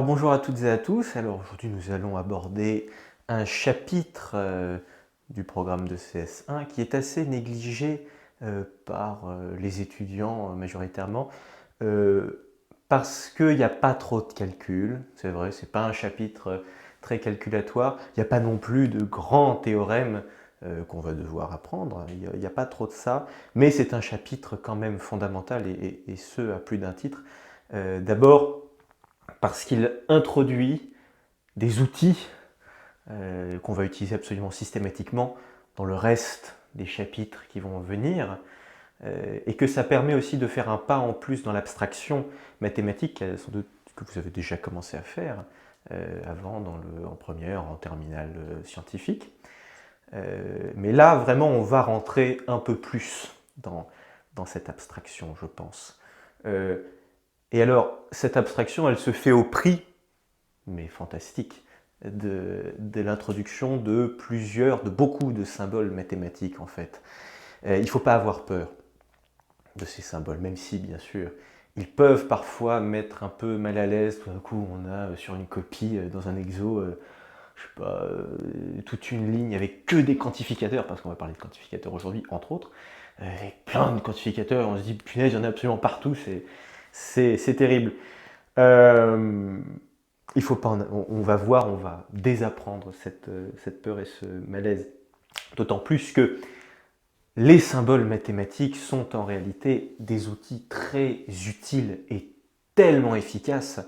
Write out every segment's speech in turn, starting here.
Bonjour à toutes et à tous. Alors aujourd'hui nous allons aborder un chapitre du programme de CS1 qui est assez négligé par les étudiants majoritairement parce qu'il n'y a pas trop de calculs, c'est vrai, c'est pas un chapitre très calculatoire, il n'y a pas non plus de grands théorèmes qu'on va devoir apprendre, il n'y a pas trop de ça, mais c'est un chapitre quand même fondamental et ce à plus d'un titre. D'abord, parce qu'il introduit des outils qu'on va utiliser absolument systématiquement dans le reste des chapitres qui vont venir, et que ça permet aussi de faire un pas en plus dans l'abstraction mathématique, sans doute que vous avez déjà commencé à faire avant en première, en terminale scientifique. Mais là, vraiment, on va rentrer un peu plus dans cette abstraction, je pense. Et alors, cette abstraction, elle se fait au prix, mais fantastique, de l'introduction de beaucoup de symboles mathématiques en fait. Il ne faut pas avoir peur de ces symboles, même si bien sûr, ils peuvent parfois mettre un peu mal à l'aise. Tout d'un coup, on a sur une copie, dans un exo, je sais pas, toute une ligne avec que des quantificateurs, parce qu'on va parler de quantificateurs aujourd'hui, entre autres, avec plein de quantificateurs, on se dit, punaise, il y en a absolument partout, c'est terrible. Il faut pas, on va voir, on va désapprendre cette peur et ce malaise. D'autant plus que les symboles mathématiques sont en réalité des outils très utiles et tellement efficaces,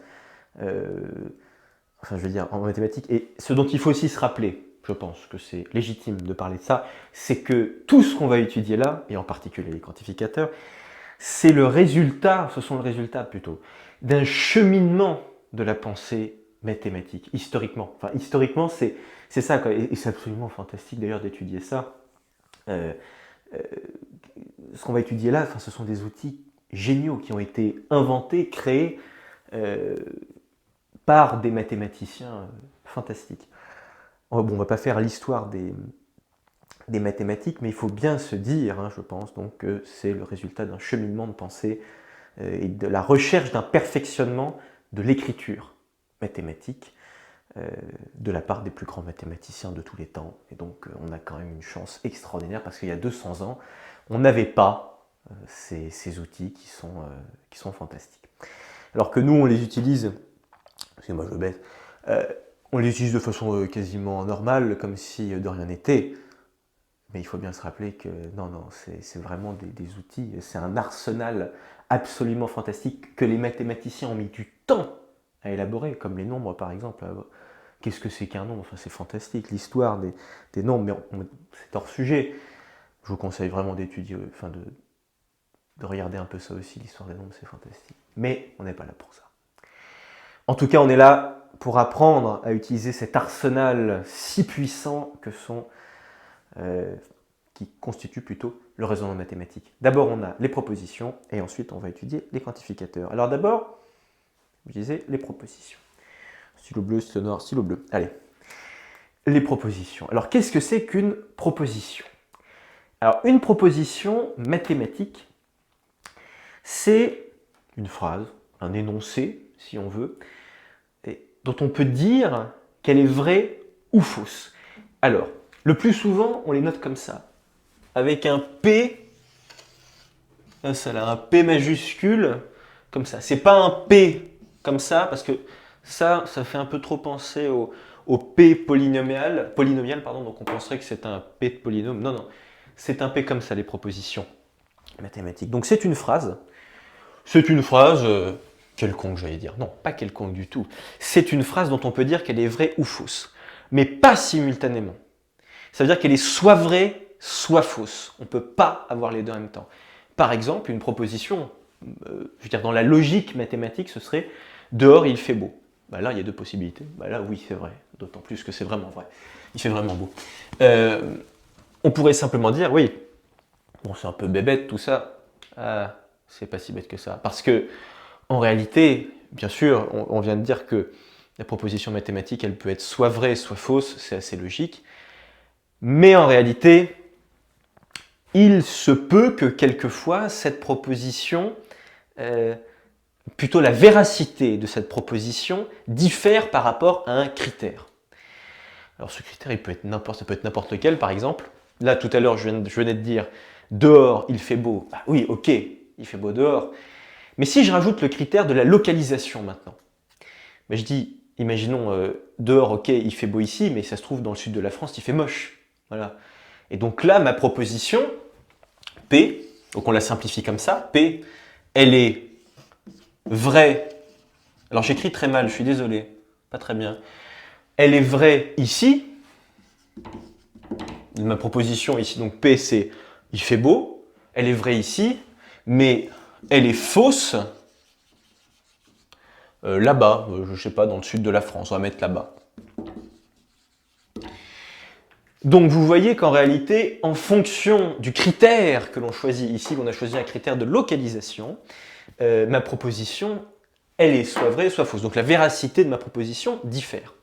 enfin je veux dire en mathématiques, et ce dont il faut aussi se rappeler, je pense que c'est légitime de parler de ça, c'est que tout ce qu'on va étudier là, et en particulier les quantificateurs, c'est le résultat, ce sont le résultat plutôt, d'un cheminement de la pensée mathématique, historiquement. Enfin, historiquement, c'est ça, quoi. Et c'est absolument fantastique d'ailleurs d'étudier ça. Euh, euh, ce qu'on va étudier là, enfin, ce sont des outils géniaux qui ont été inventés, créés euh, par des mathématiciens fantastiques. Bon, on ne va pas faire l'histoire des mathématiques, mais il faut bien se dire, hein, je pense, donc, que c'est le résultat d'un cheminement de pensée et de la recherche d'un perfectionnement de l'écriture mathématique de la part des plus grands mathématiciens de tous les temps. Et donc on a quand même une chance extraordinaire parce qu'il y a 200 ans, on n'avait pas ces outils qui sont fantastiques. Alors que nous, on les utilise, excusez-moi, je baisse, on les utilise de façon quasiment normale, comme si de rien n'était. Mais il faut bien se rappeler que non, c'est vraiment des outils, c'est un arsenal absolument fantastique que les mathématiciens ont mis du temps à élaborer, comme les nombres par exemple. Qu'est-ce que c'est qu'un nombre? Enfin, c'est fantastique, l'histoire des nombres, mais c'est hors sujet. Je vous conseille vraiment d'étudier, enfin de regarder un peu ça aussi, l'histoire des nombres, c'est fantastique. Mais on n'est pas là pour ça. En tout cas, on est là pour apprendre à utiliser cet arsenal si puissant qui constitue plutôt le raisonnement mathématique. D'abord, on a les propositions et ensuite, on va étudier les quantificateurs. Alors d'abord, je disais les propositions. Stylo bleu, stylo noir, stylo bleu. Allez, les propositions. Alors, qu'est-ce que c'est qu'une proposition? Alors, une proposition mathématique, c'est une phrase, un énoncé, si on veut, dont on peut dire qu'elle est vraie ou fausse. Alors, le plus souvent, on les note comme ça, avec un P, ça là, un P majuscule, comme ça. C'est pas un P comme ça, parce que ça fait un peu trop penser au P polynomial, pardon, donc on penserait que c'est un P de polynôme. Non, non, c'est un P comme ça, les propositions mathématiques. Donc c'est une phrase. C'est une phrase quelconque, j'allais dire. Non, pas quelconque du tout. C'est une phrase dont on peut dire qu'elle est vraie ou fausse, mais pas simultanément. Ça veut dire qu'elle est soit vraie, soit fausse. On ne peut pas avoir les deux en même temps. Par exemple, une proposition, je veux dire dans la logique mathématique, ce serait « dehors il fait beau ». Bah là, il y a deux possibilités. Bah là, oui, c'est vrai. D'autant plus que c'est vraiment vrai. Il fait vraiment beau. On pourrait simplement dire « oui, bon, c'est un peu bébête tout ça. Ah, c'est pas si bête que ça. » Parce que, en réalité, bien sûr, on vient de dire que la proposition mathématique, elle peut être soit vraie, soit fausse. C'est assez logique. Mais en réalité, il se peut que quelquefois, cette proposition plutôt la véracité de cette proposition diffère par rapport à un critère. Alors ce critère, ça peut être n'importe lequel, par exemple. Là, tout à l'heure, je venais de dire « dehors, il fait beau ». Ah oui, ok, il fait beau dehors. Mais si je rajoute le critère de la localisation maintenant, mais je dis, imaginons, dehors, ok, il fait beau ici, mais ça se trouve dans le sud de la France, il fait moche. Voilà. Et donc là, ma proposition, P, donc on la simplifie comme ça, P, elle est vraie. Alors j'écris très mal, je suis désolé, pas très bien. Elle est vraie ici. Ma proposition ici, donc P, c'est il fait beau. Elle est vraie ici, mais elle est fausse là-bas, je ne sais pas, dans le sud de la France, on va mettre là-bas. Donc vous voyez qu'en réalité, en fonction du critère que l'on choisit ici, on a choisi un critère de localisation, ma proposition, elle est soit vraie, soit fausse. Donc la véracité de ma proposition diffère.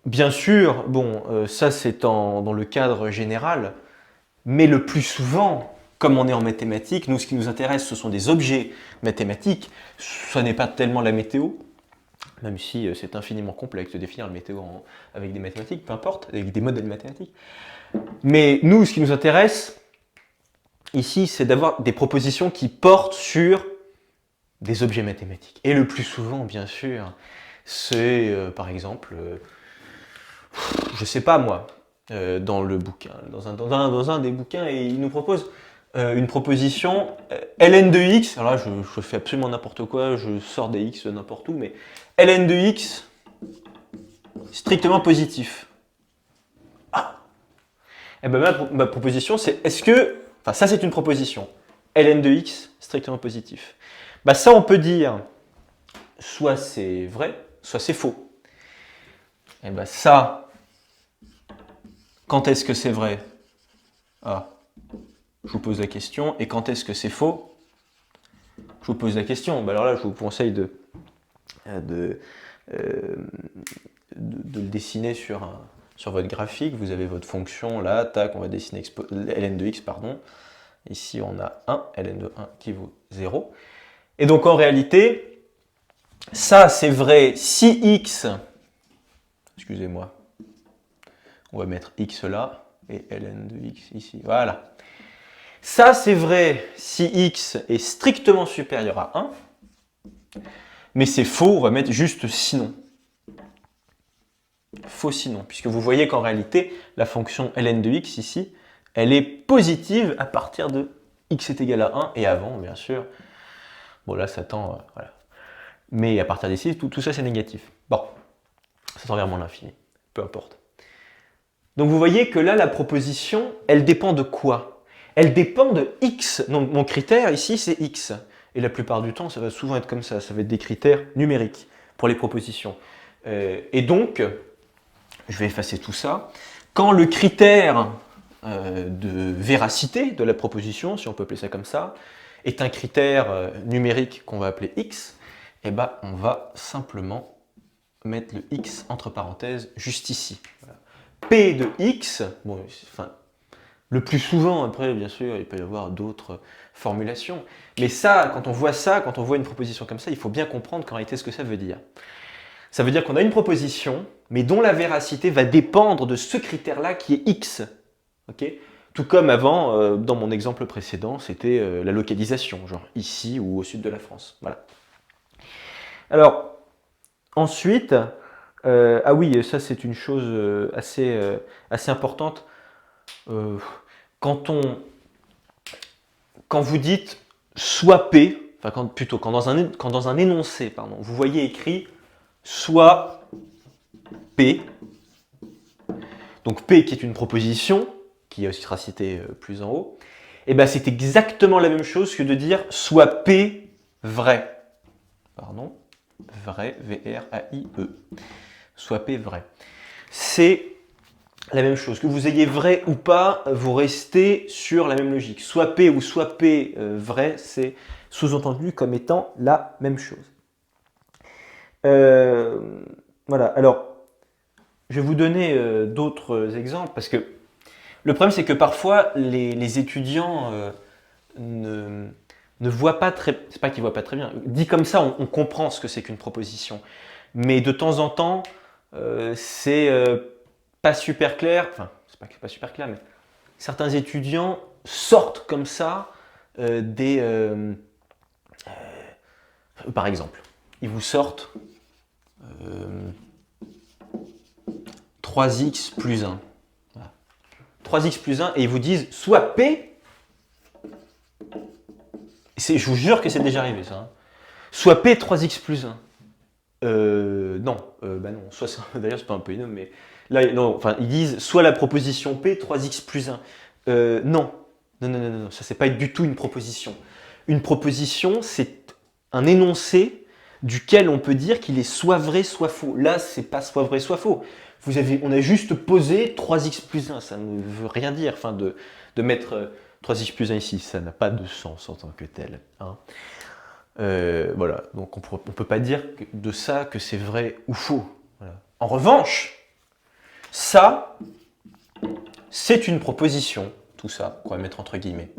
Bien sûr, bon, ça c'est dans le cadre général, mais le plus souvent, comme on est en mathématiques, nous ce qui nous intéresse ce sont des objets mathématiques, ce n'est pas tellement la météo, même si c'est infiniment complexe de définir la météo avec des mathématiques, peu importe, avec des modèles mathématiques. Mais nous, ce qui nous intéresse ici, c'est d'avoir des propositions qui portent sur des objets mathématiques. Et le plus souvent, bien sûr, c'est par exemple, je sais pas moi, dans le bouquin, dans un des bouquins, et il nous propose une proposition ln de x, alors là je fais absolument n'importe quoi, je sors des x n'importe où, mais ln de x strictement positif. Ah. Et ben ma proposition c'est est-ce que, enfin ça c'est une proposition, ln de x strictement positif. Bah ça on peut dire soit c'est vrai, soit c'est faux. Et ben ça, quand est-ce que c'est vrai? Ah, je vous pose la question. Et quand est-ce que c'est faux? Je vous pose la question. Ben alors là, je vous conseille de le dessiner sur votre graphique. Vous avez votre fonction là, tac, on va dessiner ln de x, pardon. Ici, on a 1, ln de 1 qui vaut 0. Et donc, en réalité, ça, c'est vrai si x, excusez-moi, on va mettre x là, et ln de x ici, voilà. Ça, c'est vrai si x est strictement supérieur à 1, mais c'est faux, on va mettre juste sinon. Faux sinon, puisque vous voyez qu'en réalité, la fonction ln de x ici, elle est positive à partir de x est égal à 1, et avant, bien sûr. Bon, là, ça tend, voilà. Mais à partir d'ici, tout ça, c'est négatif. Bon, ça tend vers moins l'infini, peu importe. Donc vous voyez que là, la proposition, elle dépend de quoi? Elle dépend de x. Donc mon critère ici, c'est x. Et la plupart du temps, ça va souvent être comme ça. Ça va être des critères numériques pour les propositions. Et donc, je vais effacer tout ça. Quand le critère de véracité de la proposition, si on peut appeler ça comme ça, est un critère numérique qu'on va appeler x, eh ben, on va simplement mettre le x entre parenthèses juste ici. Voilà. P de x, bon, enfin, le plus souvent, après, bien sûr, il peut y avoir d'autres formulations. Mais ça, quand on voit une proposition comme ça, il faut bien comprendre qu'en réalité, ce que ça veut dire. Ça veut dire qu'on a une proposition, mais dont la véracité va dépendre de ce critère-là qui est x. Okay, tout comme avant, dans mon exemple précédent, c'était la localisation, genre ici ou au sud de la France. Voilà. Alors, ensuite, ah oui, ça c'est une chose assez importante. Quand vous dites soit P, enfin quand dans un énoncé, pardon, vous voyez écrit soit P, donc P qui est une proposition, qui aussi sera citée plus en haut, et ben c'est exactement la même chose que de dire soit P vrai. Pardon, vrai, V-R-A-I-E. Soit P vrai. C'est la même chose. Que vous ayez vrai ou pas, vous restez sur la même logique. Soit P ou soit P vrai, c'est sous-entendu comme étant la même chose. Voilà, alors, je vais vous donner d'autres exemples, parce que le problème, c'est que parfois, les étudiants ne ne voit pas très, c'est pas qu'il voit pas très bien. Dit comme ça, on comprend ce que c'est qu'une proposition. Mais de temps en temps, c'est pas super clair. Enfin, c'est pas que c'est pas super clair, mais certains étudiants sortent comme ça par exemple, ils vous sortent 3x plus 1. Voilà. 3x plus 1 et ils vous disent soit P, je vous jure que c'est déjà arrivé ça, hein, soit P 3x plus 1. Non, bah non, d'ailleurs c'est pas un polynôme, mais là, non, enfin, ils disent soit la proposition P 3x plus 1. Non, ça c'est pas du tout une proposition. Une proposition, c'est un énoncé duquel on peut dire qu'il est soit vrai, soit faux. Là, c'est pas soit vrai, soit faux. On a juste posé 3x plus 1, ça ne veut rien dire. Enfin, de mettre 3x plus 1 ici, ça n'a pas de sens en tant que tel. Hein. Voilà, donc on ne peut pas dire de ça que c'est vrai ou faux. Voilà. En revanche, ça, c'est une proposition, tout ça, qu'on va mettre entre guillemets.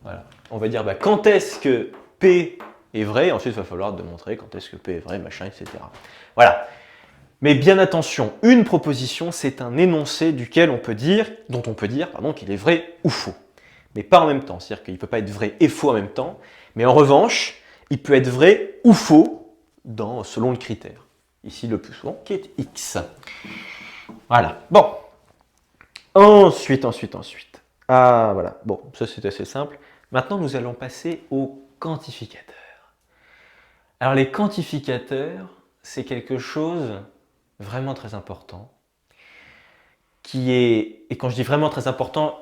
Voilà. On va dire, bah, quand est-ce que P est vrai, ensuite il va falloir démontrer quand est-ce que P est vrai, machin, etc. Voilà. Mais bien attention, une proposition, c'est un énoncé dont on peut dire qu'il est vrai ou faux. Mais pas en même temps, c'est-à-dire qu'il ne peut pas être vrai et faux en même temps, mais en revanche, il peut être vrai ou faux selon le critère. Ici, le plus souvent, qui est X. Voilà. Bon. Ensuite. Ah, voilà. Bon, ça c'est assez simple. Maintenant, nous allons passer aux quantificateurs. Alors, les quantificateurs, c'est quelque chose vraiment très important, et quand je dis vraiment très important,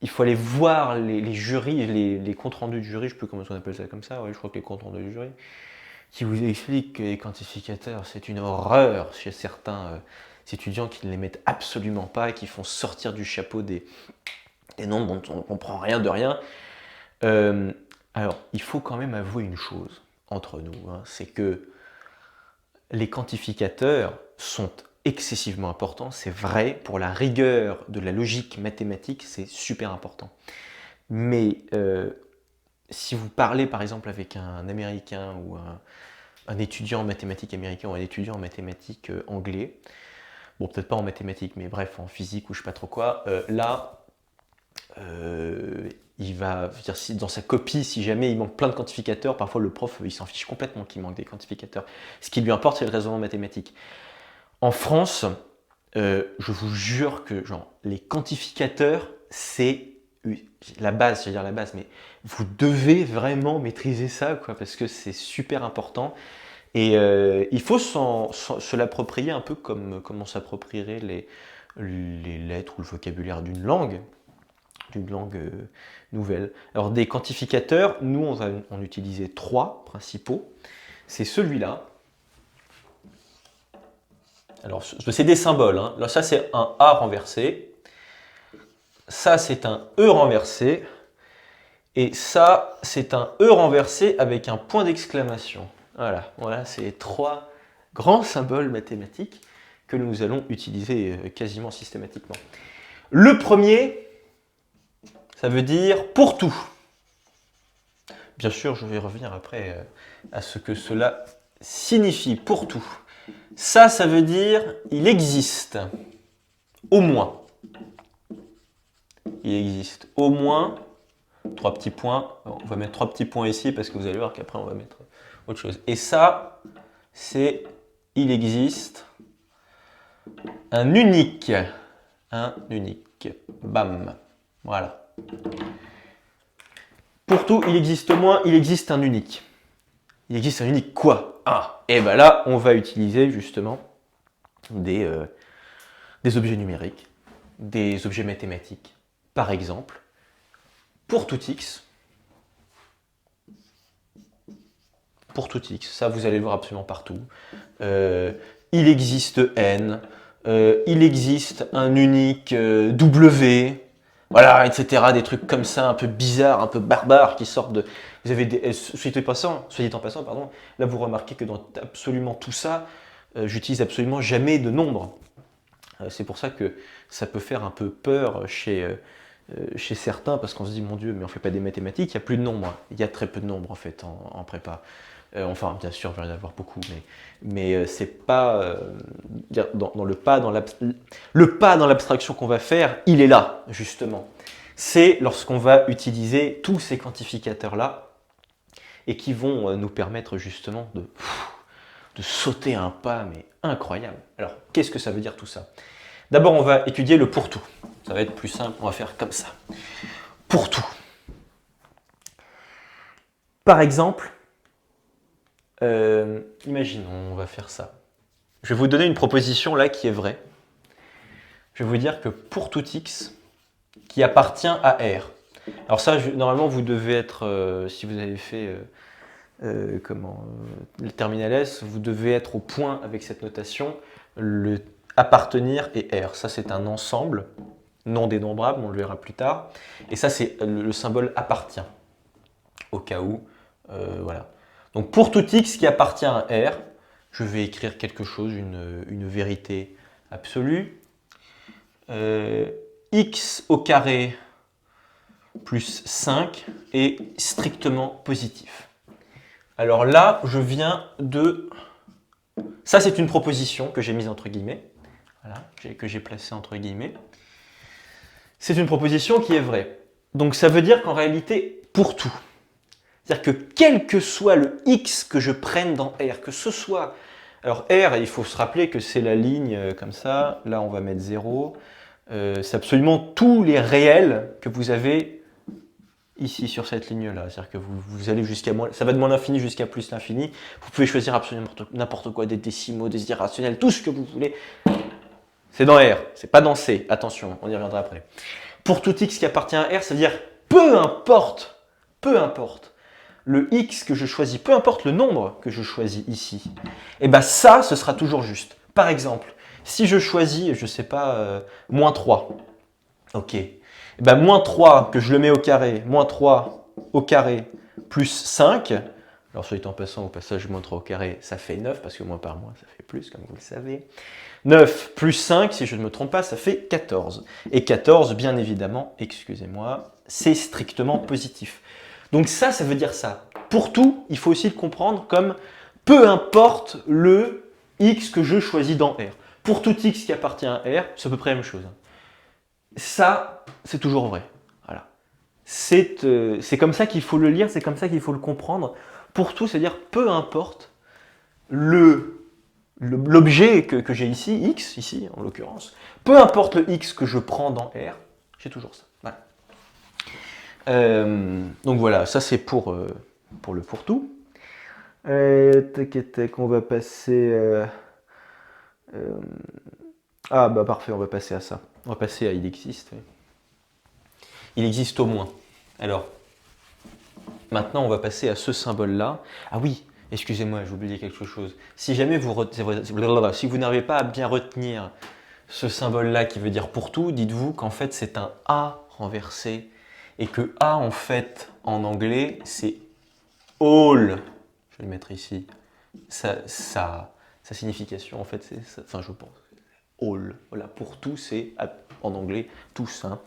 il faut aller voir les jurys, les comptes rendus de jury, je ne sais plus comment on appelle ça comme ça, ouais, je crois que les comptes rendus de jury, qui vous expliquent que les quantificateurs, c'est une horreur chez certains étudiants qui ne les mettent absolument pas et qui font sortir du chapeau des nombres dont on ne comprend rien de rien. Alors, il faut quand même avouer une chose entre nous, hein, c'est que les quantificateurs sont excessivement importants, c'est vrai, pour la rigueur de la logique mathématique, c'est super important. Mais si vous parlez par exemple avec un Américain ou un étudiant en mathématiques américain ou un étudiant en mathématiques anglais, bon peut-être pas en mathématiques, mais bref en physique ou je sais pas trop quoi, il va dire si dans sa copie, si jamais il manque plein de quantificateurs, parfois le prof il s'en fiche complètement qu'il manque des quantificateurs. Ce qui lui importe, c'est le raisonnement mathématique. En France, je vous jure que les quantificateurs, c'est la base, c'est-à-dire la base, mais vous devez vraiment maîtriser ça, quoi, parce que c'est super important. Et il faut se l'approprier un peu comme on s'approprierait les lettres ou le vocabulaire d'une langue nouvelle. Alors des quantificateurs, nous on va en utiliser 3 principaux. C'est celui-là. Alors c'est des symboles. Hein. Là, ça c'est un A renversé. Ça c'est un E renversé. Et ça c'est un E renversé avec un point d'exclamation. Voilà, c'est 3 grands symboles mathématiques que nous allons utiliser quasiment systématiquement. Le premier, ça veut dire pour tout. Bien sûr, je vais revenir après à ce que cela signifie pour tout. Ça veut dire il existe au moins. Il existe au moins 3 petits points. On va mettre 3 petits points ici parce que vous allez voir qu'après on va mettre autre chose. Et ça, c'est il existe un unique. Un unique. Bam. Voilà. Pour tout, il existe au moins, il existe un unique. Il existe un unique quoi? Et bien là, on va utiliser justement des objets numériques, des objets mathématiques. Par exemple, pour tout x, ça vous allez le voir absolument partout, il existe n, il existe un unique w, voilà, etc. Des trucs comme ça, un peu bizarres, un peu barbares, qui sortent de... Vous avez des... Soit dit en passant, pardon, là vous remarquez que dans absolument tout ça, j'utilise absolument jamais de nombre. C'est pour ça que ça peut faire un peu peur chez chez certains, parce qu'on se dit, mon Dieu, mais on ne fait pas des mathématiques, il n'y a plus de nombres. Il y a très peu de nombres, en fait, en prépa. Enfin, bien sûr, il va y en avoir beaucoup, mais c'est pas... le pas dans l'abstraction qu'on va faire, il est là, justement. C'est lorsqu'on va utiliser tous ces quantificateurs-là et qui vont nous permettre, justement, de sauter un pas, mais incroyable. Alors, qu'est-ce que ça veut dire tout ça? D'abord, on va étudier le pour tout. Ça va être plus simple, on va faire comme ça. Pour tout. Par exemple, imaginons, on va faire ça. Je vais vous donner une proposition là qui est vraie. Je vais vous dire que pour tout x qui appartient à R. Alors ça, normalement, vous devez être, si vous avez fait le terminal S, vous devez être au point avec cette notation, le appartenir et R. Ça, c'est un ensemble non dénombrable, on le verra plus tard. Et ça, c'est le symbole appartient, au cas où. Voilà. Donc, pour tout x qui appartient à R, je vais écrire quelque chose, une vérité absolue. X au carré plus 5 est strictement positif. Alors là, je viens de... Ça, c'est une proposition que j'ai mise entre guillemets. Voilà, que j'ai placée entre guillemets. C'est une proposition qui est vraie. Donc ça veut dire qu'en réalité, pour tout. C'est-à-dire que quel que soit le x que je prenne dans R, que ce soit... Alors R, il faut se rappeler que c'est la ligne comme ça. Là, on va mettre 0. C'est absolument tous les réels que vous avez ici sur cette ligne-là. C'est-à-dire que vous allez jusqu'à moins... Ça va de moins l'infini jusqu'à plus l'infini. Vous pouvez choisir absolument n'importe quoi, des décimaux, des irrationnels, tout ce que vous voulez. C'est dans R, c'est pas dans C. Attention, on y reviendra après. Pour tout x qui appartient à R, ça veut dire peu importe le x que je choisis, peu importe le nombre que je choisis ici, et bien ça, ce sera toujours juste. Par exemple, si je choisis, je sais pas, moins 3, ok, et ben moins 3 que je le mets au carré, moins 3 au carré plus 5, alors soit en passant, au passage, moins 3 au carré, ça fait 9, parce que moins par moins, ça fait plus, comme vous le savez. 9 plus 5, si je ne me trompe pas, ça fait 14. Et 14, bien évidemment, excusez-moi, c'est strictement positif. Donc ça veut dire ça. Pour tout, il faut aussi le comprendre comme peu importe le x que je choisis dans R. Pour tout x qui appartient à R, c'est à peu près la même chose. Ça, c'est toujours vrai. Voilà. C'est comme ça qu'il faut le lire, c'est comme ça qu'il faut le comprendre. Pour tout, c'est-à-dire peu importe l'objet que j'ai ici, x, ici en l'occurrence, peu importe le x que je prends dans R, j'ai toujours ça. Voilà. Donc voilà, ça c'est pour le pour tout. On va passer... Ah bah parfait, on va passer à ça. On va passer à il existe. Il existe au moins. Alors, maintenant on va passer à ce symbole-là. Ah oui, excusez-moi, j'ai oublié quelque chose. Si jamais si vous n'arrivez pas à bien retenir ce symbole-là qui veut dire pour tout, dites-vous qu'en fait c'est un A renversé et que A en fait en anglais c'est all. Je vais le mettre ici. Sa signification en fait c'est, enfin je pense, all. Voilà, pour tout c'est en anglais tous. Hein.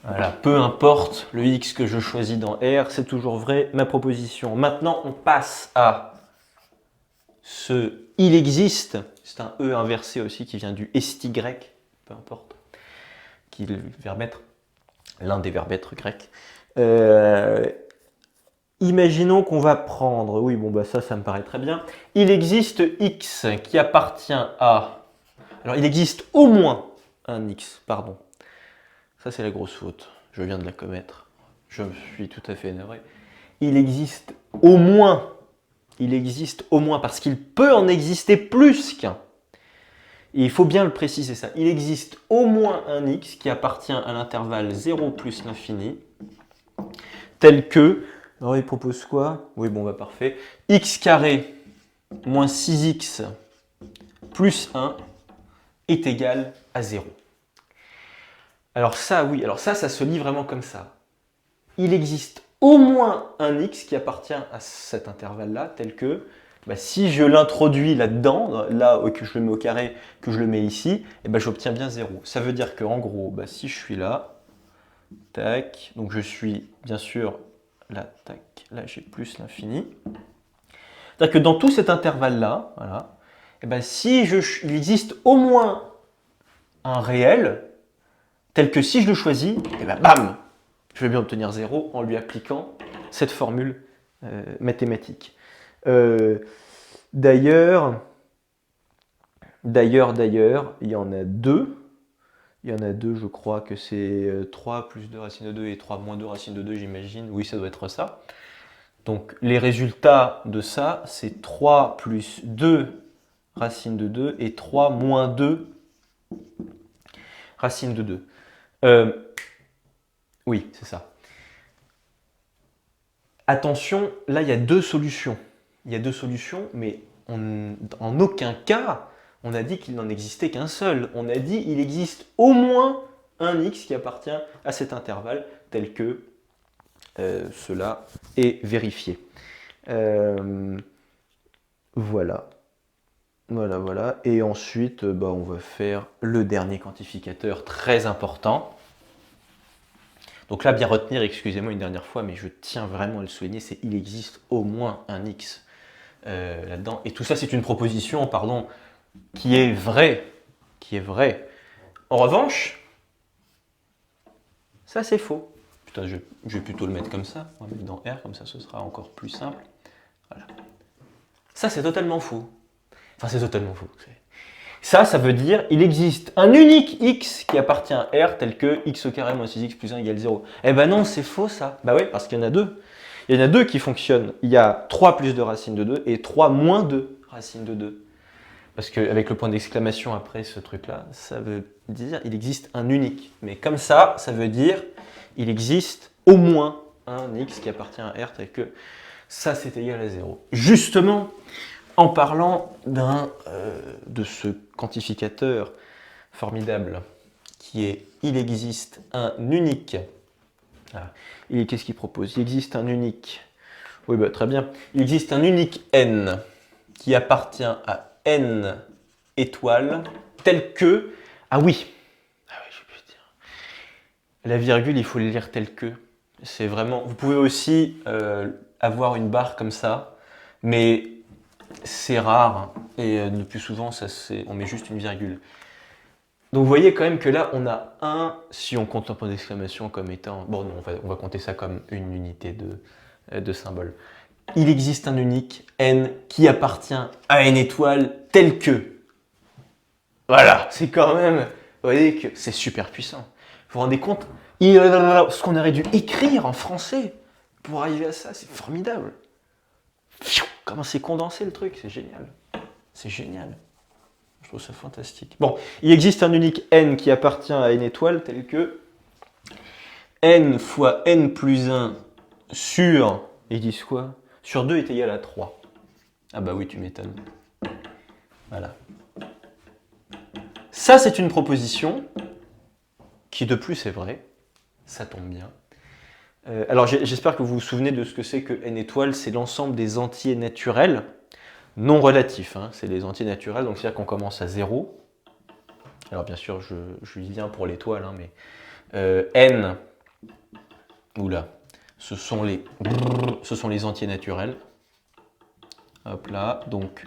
Voilà, peu importe le x que je choisis dans R, c'est toujours vrai, ma proposition. Maintenant, on passe à ce il existe, c'est un E inversé aussi qui vient du esti grec, peu importe, qui est le verbe être, l'un des verbes être grecs. Imaginons qu'on va prendre, oui, bon, bah ça me paraît très bien. Il existe x qui appartient à. Alors, il existe au moins un x, pardon. Ça, c'est la grosse faute. Je viens de la commettre. Je suis tout à fait énervé. Il existe au moins parce qu'il peut en exister plus qu'un. Et il faut bien le préciser ça. Il existe au moins un x qui appartient à l'intervalle 0 plus l'infini, tel que, alors il propose quoi? Oui, bon, bah parfait. X carré moins 6x plus 1 est égal à 0. Alors ça, oui, alors ça se lit vraiment comme ça. Il existe au moins un x qui appartient à cet intervalle-là, tel que, bah, si je l'introduis là-dedans, là que je le mets au carré, que je le mets ici, et bah, j'obtiens bien 0. Ça veut dire qu'en gros, bah, si je suis là, Tac. Donc je suis, bien sûr, là, tac. Là, j'ai plus l'infini. C'est-à-dire que dans tout cet intervalle-là, voilà, eh ben, il existe au moins un réel, tel que si je le choisis, eh ben, bam, je vais bien obtenir 0 en lui appliquant cette formule mathématique. D'ailleurs, il y en a deux. Il y en a deux, je crois que c'est 3 plus 2 racine de 2 et 3 moins 2 racine de 2, j'imagine. Oui, ça doit être ça. Donc les résultats de ça, c'est 3 plus 2 racine de 2 et 3 moins 2 racine de 2. Oui, c'est ça. Attention, là, il y a deux solutions. Il y a deux solutions, mais en aucun cas, on a dit qu'il n'en existait qu'un seul. On a dit qu'il existe au moins un x qui appartient à cet intervalle, tel que cela est vérifié. Voilà. Voilà. Et ensuite, on va faire le dernier quantificateur très important. Donc là, bien retenir, excusez-moi une dernière fois, mais je tiens vraiment à le souligner, c'est qu'il existe au moins un x là-dedans. Et tout ça, c'est une proposition, pardon, qui est vraie. En revanche, ça c'est faux. Putain, je vais plutôt le mettre comme ça. On va mettre dans R, comme ça ce sera encore plus simple. Voilà. Ça, c'est totalement faux. Enfin, c'est totalement faux. Ça veut dire il existe un unique x qui appartient à R tel que x au carré moins 6x plus 1 égale 0. Eh ben non, c'est faux ça. Bah oui, parce qu'il y en a deux. Il y en a deux qui fonctionnent. Il y a 3 plus 2 racine de 2 et 3 moins 2 racine de 2. Parce qu'avec le point d'exclamation après ce truc-là, ça veut dire il existe un unique. Mais comme ça veut dire il existe au moins un x qui appartient à R tel que ça c'est égal à 0. Justement, en parlant de ce quantificateur formidable qui est il existe un unique. Qu'est-ce qu'il propose? Il existe un unique. Oui, très bien. Il existe un unique n qui appartient à n étoiles tel que. Ah oui, je peux dire. La virgule, il faut le lire tel que. C'est vraiment. Vous pouvez aussi avoir une barre comme ça, mais c'est rare et le plus souvent on met juste une virgule. Donc vous voyez quand même que là on a un, si on compte un point d'exclamation comme étant, bon non, on va compter ça comme une unité de symbole. Il existe un unique n qui appartient à n étoile tel que. Voilà, c'est quand même, vous voyez que c'est super puissant. Vous vous rendez compte? Ce qu'on aurait dû écrire en français pour arriver à ça, c'est formidable. Comment c'est condensé le truc, c'est génial. C'est génial. Je trouve ça fantastique. Bon, il existe un unique n qui appartient à n étoile tel que n fois n plus 1 sur, ils disent quoi? Sur 2 est égal à 3. Ah bah oui, tu m'étonnes. Voilà. Ça, c'est une proposition qui de plus est vraie. Ça tombe bien. Alors j'espère que vous vous souvenez de ce que c'est que n étoile, c'est l'ensemble des entiers naturels non relatifs, hein, c'est les entiers naturels, donc c'est-à-dire qu'on commence à 0. Alors bien sûr, je lis bien pour l'étoile, hein, mais n, oula, ce sont les entiers naturels. Hop là, donc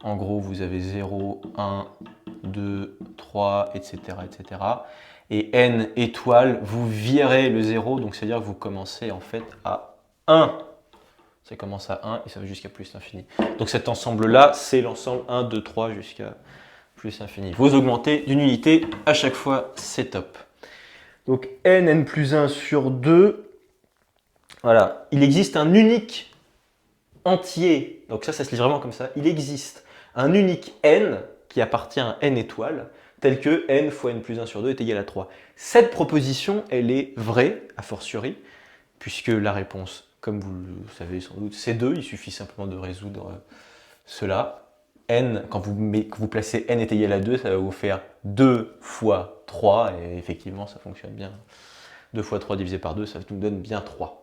en gros, vous avez 0, 1, 2, 3, etc., etc. Et n étoile, vous virez le 0, donc c'est-à-dire que vous commencez en fait à 1. Ça commence à 1 et ça va jusqu'à plus l'infini. Donc cet ensemble-là, c'est l'ensemble 1, 2, 3 jusqu'à plus l'infini. Vous augmentez d'une unité à chaque fois, c'est top. Donc n plus 1 sur 2, voilà. Il existe un unique entier, donc ça se lit vraiment comme ça, il existe un unique n qui appartient à n étoiles, tel que n fois n plus 1 sur 2 est égal à 3. Cette proposition, elle est vraie, a fortiori, puisque la réponse, comme vous le savez sans doute, c'est 2, il suffit simplement de résoudre cela. N, quand vous placez n est égal à 2, ça va vous faire 2 fois 3, et effectivement ça fonctionne bien. 2 fois 3 divisé par 2, ça nous donne bien 3.